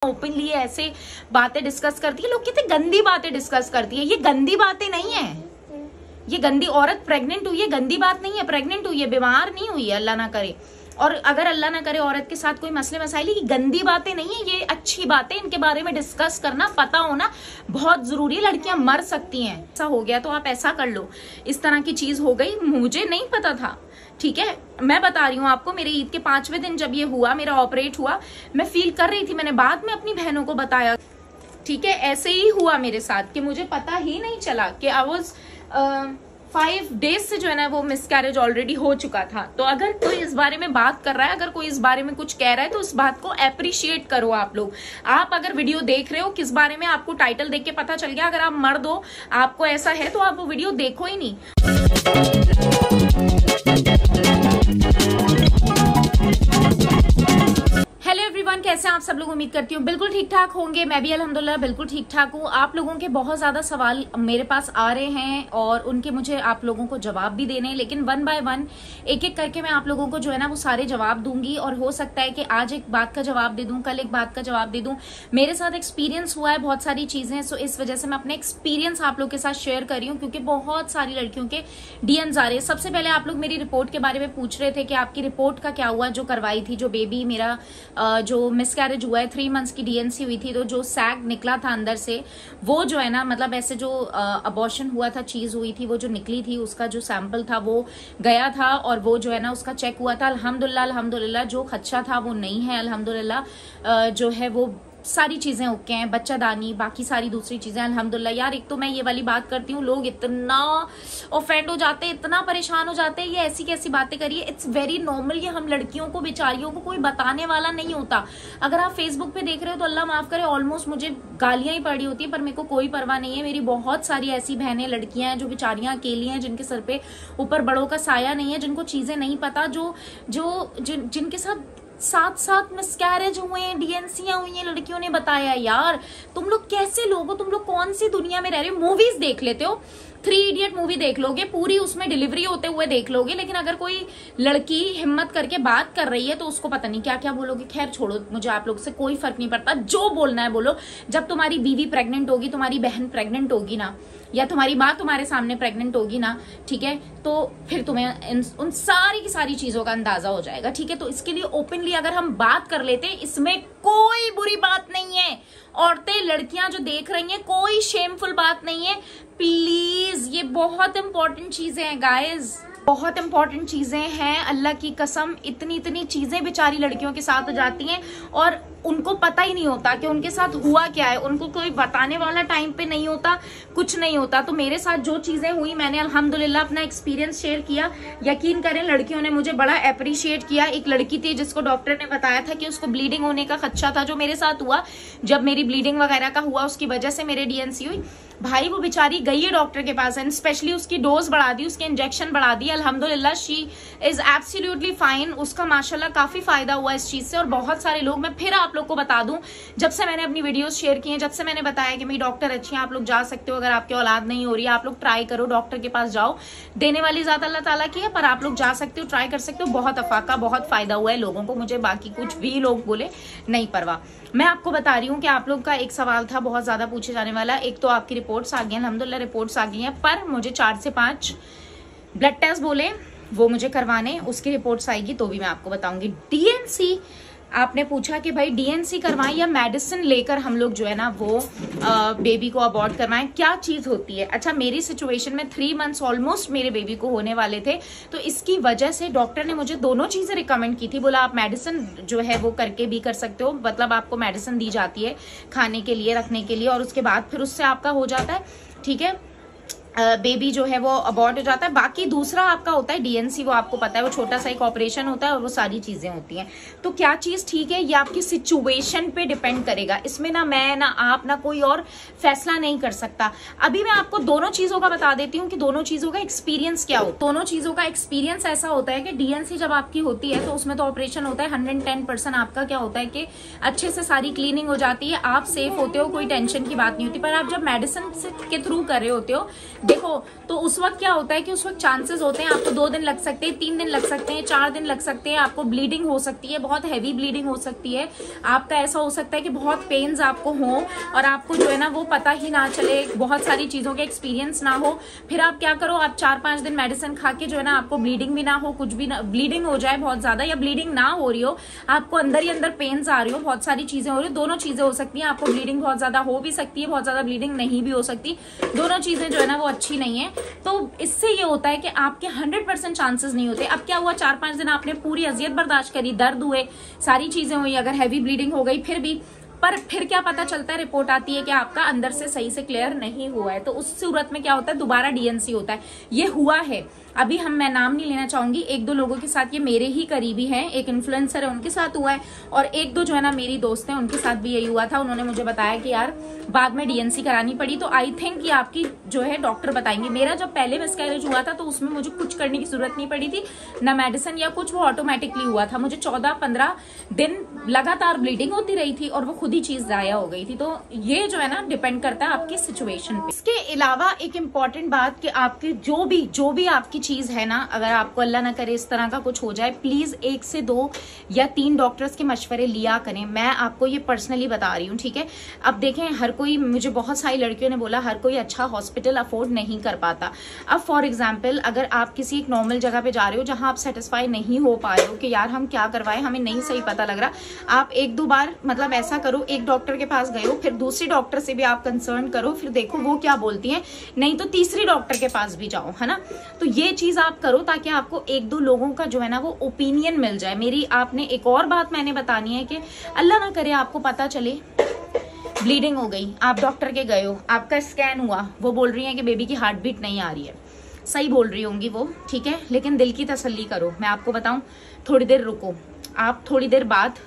Openly ऐसे बातें discuss करती है, लोग कितनी गंदी बातें डिस्कस करती है। ये गंदी बातें नहीं है, ये गंदी औरत प्रेग्नेंट हुई है, गंदी बात नहीं है। प्रेग्नेंट हुई है, बीमार नहीं हुई है, अल्लाह ना करे। और अगर अल्लाह ना करे औरत के साथ कोई मसले मसाइल, ये गंदी बातें नहीं है, ये अच्छी बातें। इनके बारे में डिस्कस करना, पता होना बहुत जरूरी है। लड़कियां मर सकती हैं, ऐसा हो गया तो आप ऐसा कर लो। इस तरह की चीज हो गई, मुझे नहीं पता था, ठीक है। मैं बता रही हूँ आपको, मेरे ईद के 5वें दिन जब ये हुआ, मेरा ऑपरेट हुआ, मैं फील कर रही थी, मैंने बाद में अपनी बहनों को बताया, ठीक है। ऐसे ही हुआ मेरे साथ कि मुझे पता ही नहीं चला कि आई वॉज 5 डेज से जो है ना वो मिसकैरेज ऑलरेडी हो चुका था। तो अगर कोई इस बारे में बात कर रहा है, अगर कोई इस बारे में कुछ कह रहा है, तो उस बात को अप्रिशिएट करो आप लोग। आप अगर वीडियो देख रहे हो, किस बारे में आपको टाइटल देख के पता चल गया, अगर आप मर्द हो, आपको ऐसा है, तो आप वो वीडियो देखो ही नहीं। हेलो एवरीवन, कैसे हैं आप सब लोग? उम्मीद करती हूँ बिल्कुल ठीक ठाक होंगे। मैं भी अल्हम्दुलिल्लाह बिल्कुल ठीक ठाक हूँ। आप लोगों के बहुत ज्यादा सवाल मेरे पास आ रहे हैं और उनके मुझे आप लोगों को जवाब भी देने हैं, लेकिन 1 बाय 1 एक एक करके मैं आप लोगों को जो है ना वो सारे जवाब दूंगी। और हो सकता है कि आज एक बात का जवाब दे दूं, कल एक बात का जवाब दे दूं। मेरे साथ एक्सपीरियंस हुआ है बहुत सारी चीजें, सो इस वजह से मैं अपने एक्सपीरियंस आप लोग के साथ शेयर कर रही हूँ, क्योंकि बहुत सारी लड़कियों के डीएम्स आ रहे हैं। सबसे पहले आप लोग मेरी रिपोर्ट के बारे में पूछ रहे थे कि आपकी रिपोर्ट का क्या हुआ, जो करवाई थी, जो बेबी मेरा जो मिसकैरेज हुआ है, 3 मंथ्स की डीएनसी हुई थी, तो जो सैग निकला था अंदर से, वो जो है ना, मतलब ऐसे जो अबॉर्शन हुआ था, चीज हुई थी, वो जो निकली थी, उसका जो सैंपल था वो गया था और वो जो है ना उसका चेक हुआ था। अल्हम्दुलिल्लाह जो खदशा था वो नहीं है, अल्हम्दुलिल्लाह जो है वो सारी चीजें ओके हैं, बच्चादानी, बाकी सारी दूसरी चीजें अल्हम्दुलिल्लाह। यार एक तो मैं ये वाली बात करती हूँ, लोग इतना ऑफेंड हो जाते हैं, इतना परेशान हो जाते हैं, ये ऐसी कैसी बातें करिए। इट्स वेरी नॉर्मल, ये हम लड़कियों को, बेचारियों को कोई बताने वाला नहीं होता। अगर आप फेसबुक पे देख रहे हो तो अल्लाह माफ करे, ऑलमोस्ट मुझे गालियां ही पड़ी होती है, पर मेरे को कोई परवाह नहीं है। मेरी बहुत सारी ऐसी बहनें, लड़कियां हैं जो बेचारियां अकेली हैं, जिनके सर पे ऊपर बड़ों का साया नहीं है, जिनको चीजें नहीं पता, जिनके साथ मिसकैरेज हुए हैं, डीएनसीयां हुई हैं, लड़कियों ने बताया। यार तुम लोग कैसे लोग हो, तुम लोग कौन सी दुनिया में रह रहे हो? मूवीज देख लेते हो, 3 इडियट मूवी देख लोगे, पूरी उसमें डिलीवरी होते हुए देख लोगे, लेकिन अगर कोई लड़की हिम्मत करके बात कर रही है तो उसको पता नहीं क्या क्या बोलोगे। खैर छोड़ो, मुझे आप लोग से कोई फर्क नहीं पड़ता, जो बोलना है बोलो। जब तुम्हारी बीवी प्रेग्नेंट होगी, तुम्हारी बहन प्रेग्नेंट होगी ना, या तुम्हारी माँ तुम्हारे सामने प्रेग्नेंट होगी ना, ठीक है, तो फिर तुम्हें उन सारी की सारी चीजों का अंदाजा हो जाएगा, ठीक है। तो इसके लिए ओपनली अगर हम बात कर लेते हैं, इसमें कोई बुरी बात नहीं है। औरतें, लड़कियां जो देख रही हैं, कोई शेमफुल बात नहीं है। प्लीज, ये बहुत इंपॉर्टेंट चीजें हैं गाइज, बहुत इंपॉर्टेंट चीजें हैं। अल्लाह की कसम, इतनी चीजें बेचारी लड़कियों के साथ हो जाती हैं और उनको पता ही नहीं होता कि उनके साथ हुआ क्या है। उनको कोई बताने वाला टाइम पे नहीं होता, कुछ नहीं होता। तो मेरे साथ जो चीजें हुई, मैंने अल्हम्दुलिल्लाह अपना एक्सपीरियंस शेयर किया। यकीन करें, लड़कियों ने मुझे बड़ा अप्रिशिएट किया। एक लड़की थी जिसको डॉक्टर ने बताया था कि उसको ब्लीडिंग होने का खदशा था, जो मेरे साथ हुआ। जब मेरी ब्लीडिंग वगैरह का हुआ, उसकी वजह से मेरे डीएनसी हुई, भाई वो बेचारी गई है डॉक्टर के पास, एंड स्पेशली उसकी डोज बढ़ा दी, उसके इंजेक्शन बढ़ा दी। अल्हम्दुलिल्लाह शी इज एब्सोल्युटली फाइन। उसका माशाल्लाह काफी फायदा हुआ इस चीज से। और बहुत सारे लोग, मैं फिर आप लोग को बता दूं, जब से मैंने अपनी वीडियोस शेयर की हैं, जब से मैंने बताया कि मेरी डॉक्टर अच्छी है, आप लोग जा सकते हो, अगर आपकी औलाद नहीं हो रही है, आप लोग ट्राई करो, डॉक्टर के पास जाओ। देने वाली ज्यादा अल्लाह ताला की है, पर आप लोग जा सकते हो, ट्राई कर सकते हो। बहुत अफाका, बहुत फायदा हुआ है लोगों को। मुझे बाकी कुछ भी लोग बोले नहीं परवाह। मैं आपको बता रही हूँ कि आप लोग का एक सवाल था बहुत ज्यादा पूछे जाने वाला। एक तो आपकी रिपोर्ट्स आ गई, अल्हम्दुलिल्लाह रिपोर्ट्स आ गई हैं, पर मुझे 4 से 5 ब्लड टेस्ट बोले, वो मुझे करवाने, उसकी रिपोर्ट्स आएगी तो भी मैं आपको बताऊंगी। डीएनसी, आपने पूछा कि भाई डीएनसी करवाएं या मेडिसिन लेकर हम लोग जो है ना वो बेबी को अबॉर्ट करवाएं, क्या चीज होती है? अच्छा, मेरी सिचुएशन में 3 मंथ्स ऑलमोस्ट मेरे बेबी को होने वाले थे, तो इसकी वजह से डॉक्टर ने मुझे दोनों चीजें रिकमेंड की थी। बोला आप मेडिसिन जो है वो करके भी कर सकते हो, मतलब आपको मेडिसिन दी जाती है खाने के लिए, रखने के लिए, और उसके बाद फिर उससे आपका हो जाता है, ठीक है, बेबी जो है वो अबॉर्ट हो जाता है। बाकी दूसरा आपका होता है डीएनसी, वो आपको पता है, वो छोटा सा एक ऑपरेशन होता है और वो सारी चीजें होती हैं। तो क्या चीज ठीक है, ये आपकी सिचुएशन पे डिपेंड करेगा। इसमें ना मैं, ना आप, ना कोई और फैसला नहीं कर सकता। अभी मैं आपको दोनों चीजों का बता देती हूँ कि दोनों चीजों का एक्सपीरियंस क्या हो। दोनों चीजों का एक्सपीरियंस ऐसा होता है कि डीएनसी जब आपकी होती है तो उसमें तो ऑपरेशन होता है, 110% आपका क्या होता है कि अच्छे से सारी क्लीनिंग हो जाती है, आप सेफ होते हो, कोई टेंशन की बात नहीं होती। पर आप जब मेडिसिन के थ्रू कर रहे होते हो, देखो तो उस वक्त क्या होता है कि उस वक्त चांसेस होते हैं आपको 2 दिन लग सकते हैं, 3 दिन लग सकते हैं, 4 दिन लग सकते हैं, आपको ब्लीडिंग हो सकती है, बहुत हैवी ब्लीडिंग हो सकती है, आपका ऐसा हो सकता है कि बहुत पेन्स आपको हो और आपको जो है ना वो पता ही ना चले, बहुत सारी चीजों के एक्सपीरियंस ना हो। फिर आप क्या करो, आप 4-5 दिन मेडिसिन खा के जो है ना आपको ब्लीडिंग भी ना हो, कुछ भी ना, ब्लीडिंग हो जाए बहुत ज्यादा या ब्लीडिंग ना हो रही हो, आपको अंदर ही अंदर पेन्स आ रही हो, बहुत सारी चीजें हो रही हो, दोनों चीजें हो सकती हैं। आपको ब्लीडिंग बहुत ज्यादा हो भी सकती है, बहुत ज्यादा ब्लीडिंग नहीं भी हो सकती, दोनों चीजें जो है ना वो अच्छी नहीं है। तो इससे ये होता है कि आपके 100% चांसेस नहीं होते। अब क्या हुआ, 4-5 दिन आपने पूरी अजियत बर्दाश्त करी, दर्द हुए, सारी चीजें हुई, अगर हैवी ब्लीडिंग हो गई फिर क्या पता चलता है, रिपोर्ट आती है कि आपका अंदर से सही से क्लियर नहीं हुआ है। तो उस सूरत में क्या होता है, दोबारा डीएनसी होता है। ये हुआ है अभी, मैं नाम नहीं लेना चाहूंगी, 1-2 लोगों के साथ, ये मेरे ही करीबी हैं, एक इन्फ्लुएंसर है उनके साथ हुआ है और 1-2 जो है ना मेरी दोस्त हैं उनके साथ भी यही हुआ था। उन्होंने मुझे बताया कि यार बाद में डीएनसी करानी पड़ी। तो आई थिंक ये आपकी जो है डॉक्टर बताएंगे। मेरा जब पहले मिसकैरेज हुआ था तो उसमें मुझे कुछ करने की जरूरत नहीं पड़ी थी, ना मेडिसिन या कुछ, वो ऑटोमेटिकली हुआ था। मुझे 14-15 दिन लगातार ब्लीडिंग होती रही थी और वो खुद ही चीज जाया हो गई थी। तो ये जो है ना डिपेंड करता है आपकी सिचुएशन पे। इसके अलावा एक इम्पॉर्टेंट बात कि आपकी जो भी आपकी चीज है ना, अगर आपको अल्लाह ना करे इस तरह का कुछ हो जाए, प्लीज 1 से 2 या 3 डॉक्टर्स के मशवरे लिया करें। मैं आपको ये पर्सनली बता रही हूँ, ठीक है। अब देखें, हर कोई, मुझे बहुत सारी लड़कियों ने बोला हर कोई अच्छा हॉस्पिटल अफोर्ड नहीं कर पाता। अब फॉर एग्जाम्पल अगर आप किसी एक नॉर्मल जगह पे जा रहे हो जहां आप सेटिस्फाई नहीं हो पा रहे हो कि यार हम क्या करवाएं, हमें नहीं सही पता लग रहा, आप 1-2 बार मतलब ऐसा करो, एक डॉक्टर के पास गए हो, फिर दूसरी डॉक्टर से भी आप कंसर्न करो, फिर देखो वो क्या बोलती हैं, नहीं तो तीसरी डॉक्टर के पास भी जाओ, है ना। तो ये चीज आप करो ताकि आपको 1-2 लोगों का जो है ना वो ओपिनियन मिल जाए। मेरी आपने एक और बात मैंने बतानी है कि अल्लाह ना करे आपको पता चले ब्लीडिंग हो गई, आप डॉक्टर के गए हो, आपका स्कैन हुआ, वो बोल रही है कि बेबी की हार्ट बीट नहीं आ रही है, सही बोल रही होंगी वो, ठीक है, लेकिन दिल की तसल्ली करो। मैं आपको बताऊं, थोड़ी देर रुको, आप थोड़ी देर बाद,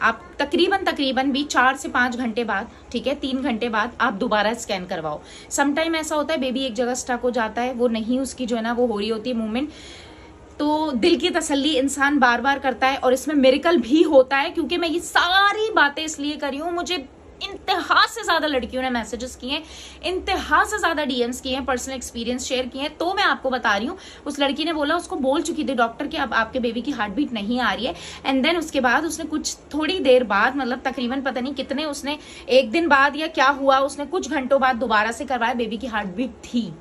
आप तकरीबन भी 4 से 5 घंटे बाद, ठीक है, 3 घंटे बाद आप दोबारा स्कैन करवाओ। समटाइम ऐसा होता है बेबी एक जगह स्टक हो जाता है, वो नहीं उसकी जो है ना वो हो रही होती है मूवमेंट, तो दिल की तसल्ली इंसान बार बार करता है और इसमें मिरेकल भी होता है। क्योंकि मैं ये सारी बातें इसलिए कर रही हूँ, मुझे इंतहा से ज्यादा लड़कियों ने मैसेजेस किए, इंतहा से ज्यादा डीएम्स किए, पर्सनल एक्सपीरियंस शेयर किए, तो मैं आपको बता रही हूँ। उस लड़की ने बोला, उसको बोल चुकी थी डॉक्टर कि अब आपके बेबी की हार्ट बीट नहीं आ रही है, एंड देन उसके बाद उसने कुछ थोड़ी देर बाद, मतलब तकरीबन पता नहीं कितने, उसने 1 दिन बाद या क्या हुआ, उसने कुछ घंटों बाद दोबारा से करवाया, बेबी की हार्ट बीट थी।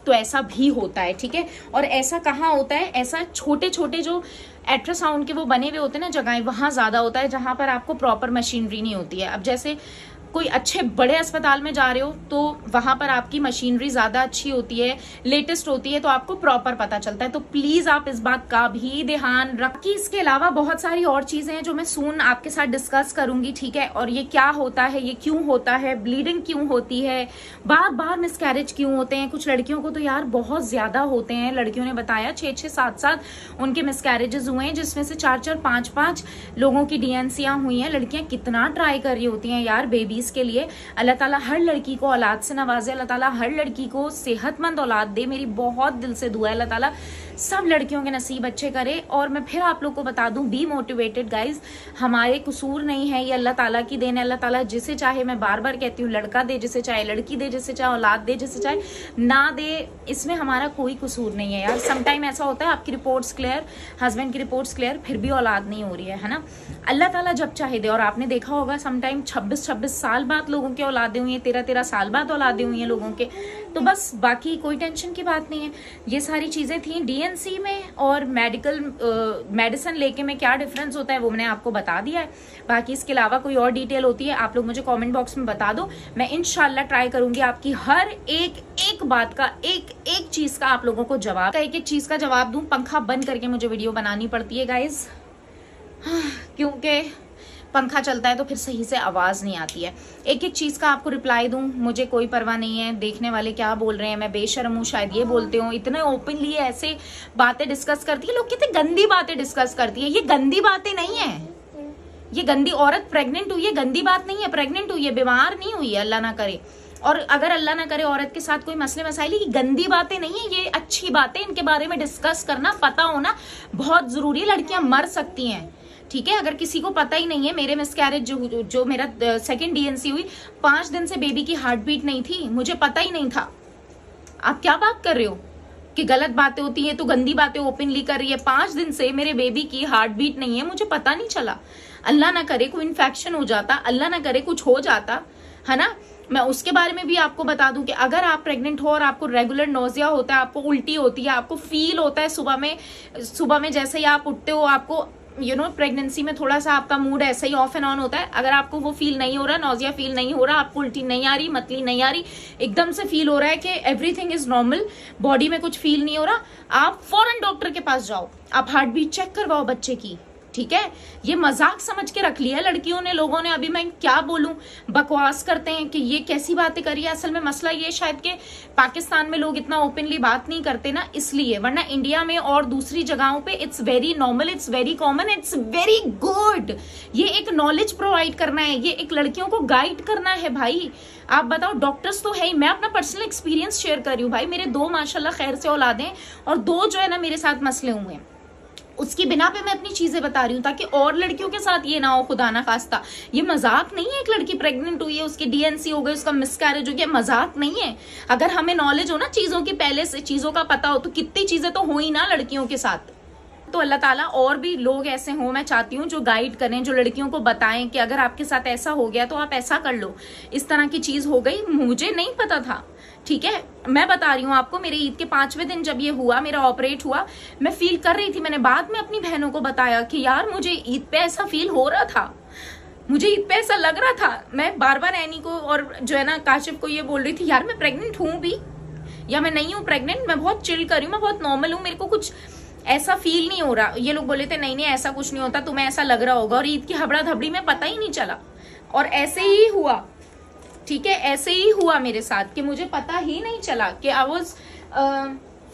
तो ऐसा भी होता है, ठीक है। और ऐसा कहाँ होता है, ऐसा छोटे छोटे जो अल्ट्रासाउंड के वो बने हुए होते हैं ना जगह, वहां ज्यादा होता है जहां पर आपको प्रॉपर मशीनरी नहीं होती है। अब जैसे कोई अच्छे बड़े अस्पताल में जा रहे हो तो वहां पर आपकी मशीनरी ज्यादा अच्छी होती है, लेटेस्ट होती है, तो आपको प्रॉपर पता चलता है। तो प्लीज आप इस बात का भी ध्यान रखिए। इसके अलावा बहुत सारी और चीजें हैं जो मैं सून आपके साथ डिस्कस करूंगी, ठीक है। और ये क्या होता है, ये क्यों होता है, ब्लीडिंग क्यों होती है, बार बार मिसकैरेज क्यों होते हैं। कुछ लड़कियों को तो यार बहुत ज्यादा होते हैं, लड़कियों ने बताया 6-6, 7-7 उनके मिसकैरेजेस हुए हैं, जिसमें से 4-4, 5-5 लोगों की डीएनसियां हुई हैं। लड़कियां कितना ट्राई कर रही होती हैं यार बेबीज के लिए। अल्लाह ताला हर लड़की को औलाद से नवाजे, अल्लाह ताला हर लड़की को सेहतमंद औलाद दे। मेरी बहुत दिल से दुआ है अल्लाह ताला सब लड़कियों के नसीब अच्छे करे। और मैं फिर आप लोग को बता दूं, बी मोटिवेटेड गाइज, हमारे कसूर नहीं है, ये अल्लाह ताला की देन है। अल्लाह ताला जिसे चाहे, मैं बार बार कहती हूँ, लड़का दे जिसे चाहे, लड़की दे जिसे चाहे, औलाद दे जिसे चाहे, ना दे, इसमें हमारा कोई कसूर नहीं है यार। समटाइम ऐसा होता है आपकी रिपोर्ट्स क्लियर, हस्बैंड की रिपोर्ट्स क्लियर, फिर भी औलाद नहीं हो रही है ना। अल्लाह ताला जब चाहे दे। और आपने देखा होगा समटाइम 26-26 साल बाद लोगों की औलादें हुई हैं, 13-13 साल बाद औलादें हुई हैं लोगों के। तो बस बाकी कोई टेंशन की बात नहीं है। ये सारी चीजें थी डीएनसी में। और मेडिसिन लेके में क्या डिफरेंस होता है वो मैंने आपको बता दिया है। बाकी इसके अलावा कोई और डिटेल होती है आप लोग मुझे कमेंट बॉक्स में बता दो। मैं इंशाल्लाह ट्राई करूंगी आपकी हर एक बात का, एक चीज का आप लोगों को जवाब, एक चीज का जवाब दूं। पंखा बंद करके मुझे वीडियो बनानी पड़ती है गाइज, क्योंकि पंखा चलता है तो फिर सही से आवाज नहीं आती है। एक चीज का आपको रिप्लाई दूं, मुझे कोई परवाह नहीं है देखने वाले क्या बोल रहे हैं, मैं बेशर्म हूं शायद ये बोलते हो। इतने ओपनली ऐसे बातें डिस्कस करती है, लोग कितनी गंदी बातें डिस्कस करती है। ये गंदी बातें नहीं है, ये गंदी, औरत प्रेग्नेंट हुई है गंदी बात नहीं है, प्रेग्नेंट हुई है, बीमार नहीं हुई है, अल्लाह ना करे। और अगर अल्लाह ना करे औरत के साथ कोई मसले मसाइल, ये गंदी बातें नहीं है, ये अच्छी बातें, इनके बारे में डिस्कस करना, पता होना बहुत जरूरी है। लड़कियां मर सकती हैं, ठीक है। अगर किसी को पता ही नहीं है, मेरे मिसकैरेज जो मेरा सेकंड डीएनसी हुई, 5 दिन से बेबी की हार्ट बीट नहीं थी, मुझे पता ही नहीं था। आप क्या बात कर रहे हो कि गलत बातें होती हैं, तो गंदी बातें ओपनली कर रही है। 5 दिन से मेरे बेबी की हार्ट बीट नहीं है, मुझे पता नहीं चला। अल्लाह ना करे कोई इन्फेक्शन हो जाता, अल्लाह ना करे कुछ हो जाता, है ना। मैं उसके बारे में भी आपको बता दूं कि अगर आप प्रेग्नेंट हो और आपको रेगुलर नोजिया होता है, आपको उल्टी होती है, आपको फील होता है सुबह में जैसे ही आप उठते हो, आपको प्रेगनेंसी में थोड़ा सा आपका मूड ऐसा ही ऑफ एंड ऑन होता है। अगर आपको वो फील नहीं हो रहा, नोजिया फील नहीं हो रहा, आपको उल्टी नहीं आ रही, मतली नहीं आ रही, एकदम से फील हो रहा है कि एवरीथिंग इज नॉर्मल, बॉडी में कुछ फील नहीं हो रहा, आप फौरन डॉक्टर के पास जाओ, आप हार्ट बीट चेक करवाओ बच्चे की, ठीक है। ये मजाक समझ के रख लिया लड़कियों ने, लोगों ने। अभी मैं क्या बोलूं, बकवास करते हैं कि ये कैसी बातें करी है। असल में मसला ये शायद कि पाकिस्तान में लोग इतना ओपनली बात नहीं करते ना, इसलिए। वरना इंडिया में और दूसरी जगहों पे it's very normal, it's very common, it's very good. ये एक नॉलेज प्रोवाइड करना है, ये एक लड़कियों को गाइड करना है भाई। आप बताओ, डॉक्टर्स तो है ही। मैं अपना पर्सनल एक्सपीरियंस शेयर कर रही हूँ भाई। मेरे 2 माशाल्लाह खैर से औलादें और 2 जो है ना मेरे साथ मसले हुए हैं, उसकी बिना पे मैं अपनी चीजें बता रही हूँ ताकि और लड़कियों के साथ ये ना हो, खुदा ना खास्ता। ये मजाक नहीं है। एक लड़की प्रेग्नेंट हुई है, उसकी डीएनसी हो गई, उसका मिसकैरेज हो गया, मजाक नहीं है। अगर हमें नॉलेज हो ना चीजों की, पहले से चीजों का पता हो, तो कितनी चीजें तो हो ही ना लड़कियों के साथ। तो अल्लाह ताला और भी लोग ऐसे हों, मैं चाहती हूँ जो गाइड करें, जो लड़कियों को बताएं कि अगर आपके साथ ऐसा हो गया तो आप ऐसा कर लो, इस तरह की चीज हो गई। मुझे नहीं पता था, ठीक है। मैं बता रही हूँ आपको, मेरे ईद के 5वें दिन जब ये हुआ, मेरा ऑपरेट हुआ, मैं फील कर रही थी। मैंने बाद में अपनी बहनों को बताया कि यार मुझे ईद पे ऐसा फील हो रहा था, मुझे ईद पे ऐसा लग रहा था। मैं बार बार एनी को और जो है ना काशिफ को ये बोल रही थी, यार मैं प्रेग्नेंट हूँ भी या मैं नहीं हूँ प्रेग्नेंट, मैं बहुत चिल कर रही हूँ, मैं बहुत नॉर्मल हूँ, मेरे को कुछ ऐसा फील नहीं हो रहा। ये लोग बोले थे नहीं ऐसा कुछ नहीं होता, तुम्हें ऐसा लग रहा होगा। और ईद की हबड़ा धबड़ी में पता ही नहीं चला, और ऐसे ही हुआ, ठीक है। ऐसे ही हुआ मेरे साथ कि मुझे पता ही नहीं चला कि आई वॉज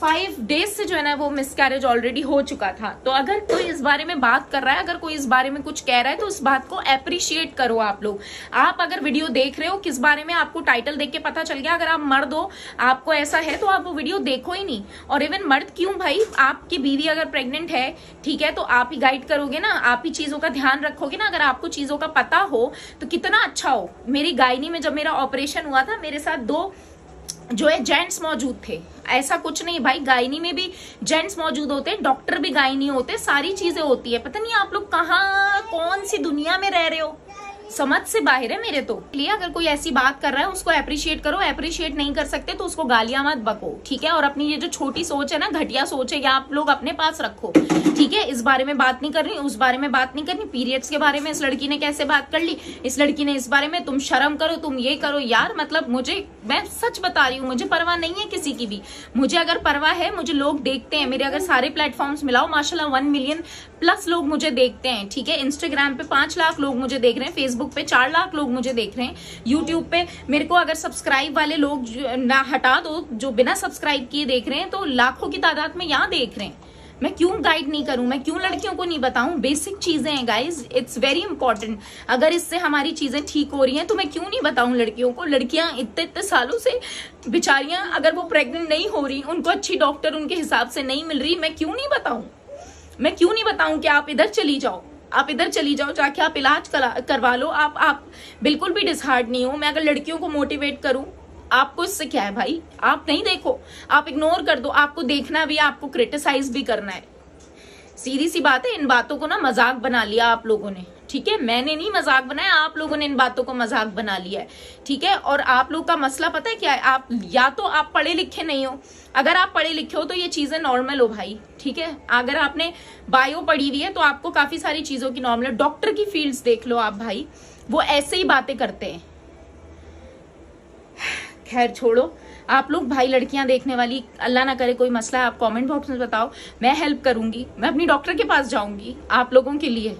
5 डेज से जो है ना वो मिसकैरेज ऑलरेडी हो चुका था। तो अगर कोई इस बारे में बात कर रहा है, अगर कोई इस बारे में कुछ कह रहा है, तो उस बात को अप्रिशिएट करो आप लोग। आप अगर वीडियो देख रहे हो, किस बारे में आपको टाइटल देख के पता चल गया, अगर आप मर्द हो, आपको ऐसा है, तो आप वो वीडियो देखो ही नहीं। और इवन मर्द क्यों भाई, आपकी बीवी अगर प्रेग्नेंट है, ठीक है, तो आप ही गाइड करोगे ना, आप ही चीजों का ध्यान रखोगे ना। अगर आपको चीजों का पता हो तो कितना अच्छा हो। मेरी गायनी में जब मेरा ऑपरेशन हुआ था, मेरे साथ 2 जो है जेंट्स मौजूद थे। ऐसा कुछ नहीं भाई, गायनी में भी जेंट्स मौजूद होते हैं, डॉक्टर भी गायनी होते, सारी चीजें होती है। पता नहीं आप लोग कहाँ कौन सी दुनिया में रह रहे हो, समझ से बाहर है मेरे तो। इसलिए अगर कोई ऐसी बात कर रहा है उसको अप्रिशिएट करो, अप्रिशिएट नहीं कर सकते तो उसको गालियां मत बको, ठीक है। और अपनी ये जो छोटी सोच है ना, घटिया सोच है, या आप लोग अपने पास रखो, ठीक है। इस बारे में बात नहीं करनी, उस बारे में बात नहीं करनी। पीरियड्स के बारे में इस लड़की ने कैसे बात कर ली, इस लड़की ने इस बारे में, तुम शर्म करो, तुम ये करो। यार मतलब मैं सच बता रही हूँ, मुझे परवाह नहीं है किसी की भी। मुझे अगर परवाह है, मुझे लोग देखते हैं, मेरे अगर सारे प्लेटफॉर्म्स मिलाओ, माशाल्लाह 1 मिलियन प्लस लोग मुझे देखते हैं, ठीक है। इंस्टाग्राम पे 5 लाख लोग मुझे देख रहे हैं, फेसबुक पे 4 लाख लोग मुझे देख रहे हैं, यूट्यूब पे मेरे को अगर सब्सक्राइब वाले लोग ना हटा दो, जो बिना सब्सक्राइब किए देख रहे हैं, तो लाखों की तादाद में यहाँ देख रहे हैं। मैं क्यों गाइड नहीं करूं, मैं क्यों लड़कियों को नहीं बताऊं? बेसिक चीजें हैं गाइज, इट्स वेरी इंपॉर्टेंट। अगर इससे हमारी चीजें ठीक हो रही हैं तो मैं क्यों नहीं बताऊं लड़कियों को? लड़कियां इतने सालों से बेचारियां, अगर वो प्रेग्नेंट नहीं हो रही, उनको अच्छी डॉक्टर उनके हिसाब से नहीं मिल रही, मैं क्यों नहीं बताऊं? मैं क्यों नहीं बताऊं कि आप इधर चली जाओ, आप इधर चली जाओ, जाके आप इलाज करवा लो। आप बिल्कुल भी डिसहार्ट नहीं हो। मैं अगर लड़कियों को मोटिवेट करूं, आपको इससे क्या है भाई? आप नहीं देखो, आप इग्नोर कर दो। आपको देखना भी, आपको क्रिटिसाइज भी करना है। सीधी सी बात है, इन बातों को ना मजाक बना लिया आप लोगों ने, ठीक है। मैंने नहीं मजाक बनाया, आप लोगों ने इन बातों को मजाक बना लिया है, ठीक है। और आप लोग का मसला पता है क्या है? आप या तो आप पढ़े लिखे नहीं हो। अगर आप पढ़े लिखे हो तो ये चीजें नॉर्मल हो भाई, ठीक है। अगर आपने बायो पढ़ी हुई है तो आपको काफी सारी चीजों की नॉर्मल है। डॉक्टर की फील्ड्स देख लो आप भाई, वो ऐसे ही बातें करते हैं। खैर छोड़ो, आप लोग भाई लड़कियां देखने वाली, अल्लाह ना करे कोई मसला है, आप कमेंट बॉक्स में बताओ, मैं हेल्प करूंगी। मैं अपनी डॉक्टर के पास जाऊंगी आप लोगों के लिए,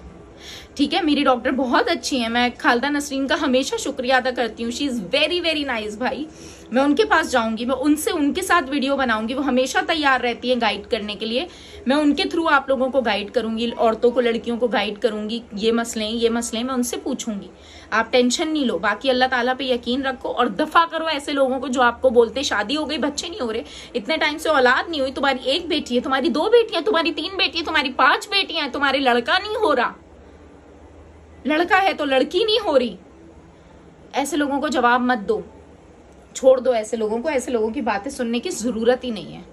ठीक है। मेरी डॉक्टर बहुत अच्छी है, मैं खालदा नसरीन का हमेशा शुक्रिया अदा करती हूँ। She is very very nice भाई। मैं उनके पास जाऊंगी, मैं उनके साथ वीडियो बनाऊंगी। वो हमेशा तैयार रहती है गाइड करने के लिए। मैं उनके थ्रू आप लोगों को गाइड करूंगी, औरतों को, लड़कियों को गाइड करूंगी। ये मसले मैं उनसे पूछूंगी, आप टेंशन नहीं लो। बाकी अल्लाह ताला पे यकीन रखो और दफा करो ऐसे लोगों को जो आपको बोलते शादी हो गई, बच्चे नहीं हो रहे, इतने टाइम से औलाद नहीं हुई, तुम्हारी 1 बेटी है, तुम्हारी 2 बेटियां, तुम्हारी 3 बेटियां, तुम्हारी 5 बेटियां, तुम्हारे लड़का नहीं हो रहा, लड़का है तो लड़की नहीं हो रही। ऐसे लोगों को जवाब मत दो, छोड़ दो ऐसे लोगों को, ऐसे लोगों की बातें सुनने की जरूरत ही नहीं है।